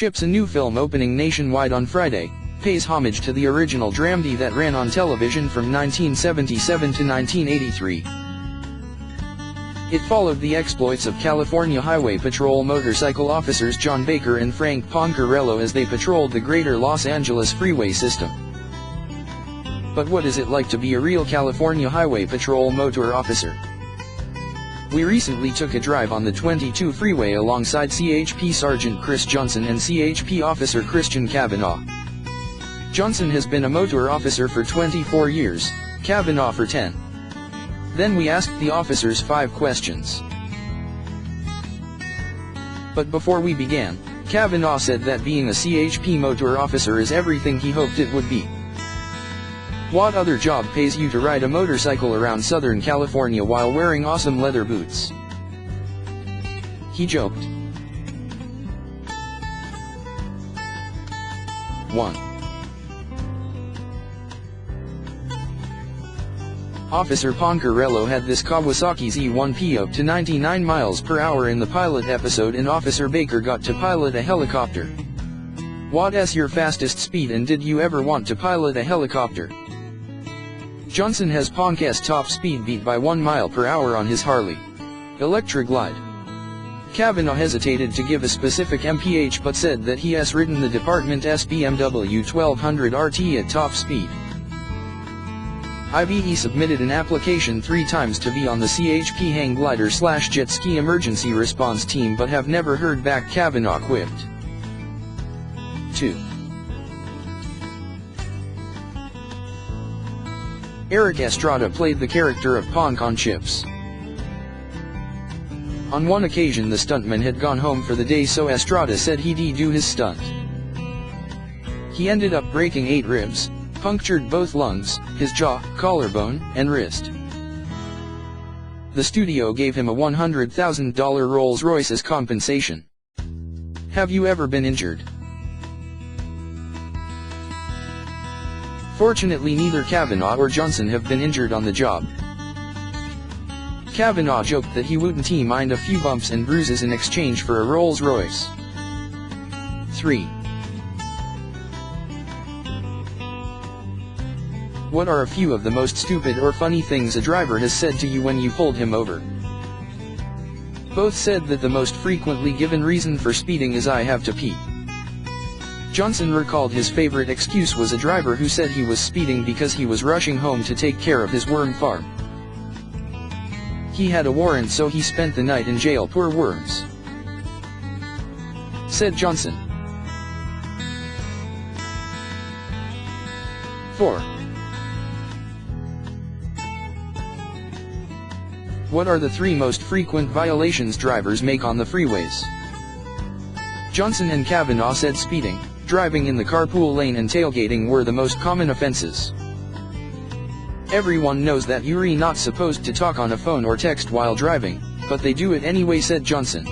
CHiPs, a new film opening nationwide on Friday, pays homage to the original dramedy that ran on television from 1977 to 1983. It followed the exploits of California Highway Patrol motorcycle officers John Baker and Frank Poncarello as they patrolled the greater Los Angeles freeway system. But what is it like to be a real California Highway Patrol motor officer? We recently took a drive on the 22 freeway alongside CHP Sergeant Chris Johnson and CHP Officer Christian Cavanaugh. Johnson has been a motor officer for 24 years, Cavanaugh for 10. Then we asked the officers 5 questions. But before we began, Cavanaugh said that being a CHP motor officer is everything he hoped it would be. What other job pays you to ride a motorcycle around Southern California while wearing awesome leather boots? He joked. 1. Officer Poncarello had this Kawasaki Z1P up to 99 miles per hour in the pilot episode, and Officer Baker got to pilot a helicopter. What's your fastest speed, and did you ever want to pilot a helicopter? Johnson has Ponca's top speed beat by 1 mile per hour on his Harley Electra Glide. Cavanaugh hesitated to give a specific mph but said that he has ridden the department's BMW 1200 RT at top speed. He submitted an application 3 times to be on the CHP hang glider / jet ski emergency response team but have never heard back, Cavanaugh quipped. 2. Erik Estrada played the character of Ponk on CHiPs. On one occasion the stuntman had gone home for the day, so Estrada said he'd do his stunt. He ended up breaking 8 ribs, punctured both lungs, his jaw, collarbone, and wrist. The studio gave him a $100,000 Rolls-Royce as compensation. Have you ever been injured? Fortunately, neither Cavanaugh or Johnson have been injured on the job. Cavanaugh joked that he wouldn't mind a few bumps and bruises in exchange for a Rolls-Royce. 3. What are a few of the most stupid or funny things a driver has said to you when you pulled him over? Both said that the most frequently given reason for speeding is "I have to pee." Johnson recalled his favorite excuse was a driver who said he was speeding because he was rushing home to take care of his worm farm. He had a warrant, so he spent the night in jail. Poor worms, said Johnson. 4. What are the 3 most frequent violations drivers make on the freeways? Johnson and Cavanaugh said speeding, driving in the carpool lane, and tailgating were the most common offenses. Everyone knows that you're not supposed to talk on a phone or text while driving, but they do it anyway, said Johnson.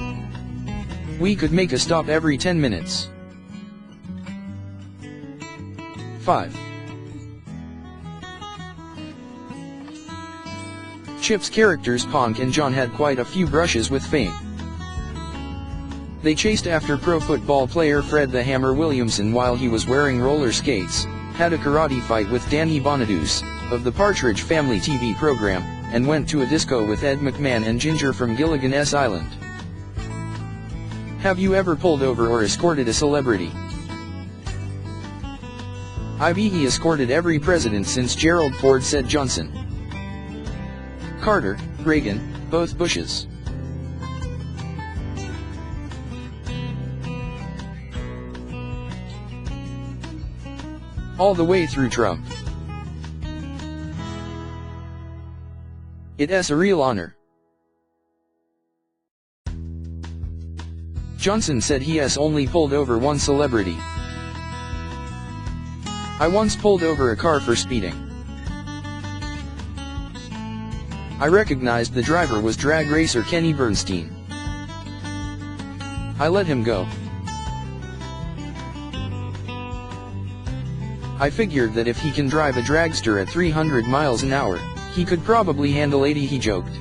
We could make a stop every 10 minutes. 5. CHiPs characters Ponk and John had quite a few brushes with fame. They chased after pro football player Fred the Hammer Williamson while he was wearing roller skates, had a karate fight with Danny Bonaduce, of the Partridge Family TV program, and went to a disco with Ed McMahon and Ginger from Gilligan's Island. Have you ever pulled over or escorted a celebrity? He escorted every president since Gerald Ford, said Johnson. Carter, Reagan, both Bushes. All the way through Trump. It's a real honor. Johnson said he has only pulled over one celebrity. I once pulled over a car for speeding. I recognized the driver was drag racer Kenny Bernstein. I let him go. I figured that if he can drive a dragster at 300 miles an hour, he could probably handle 80, he joked.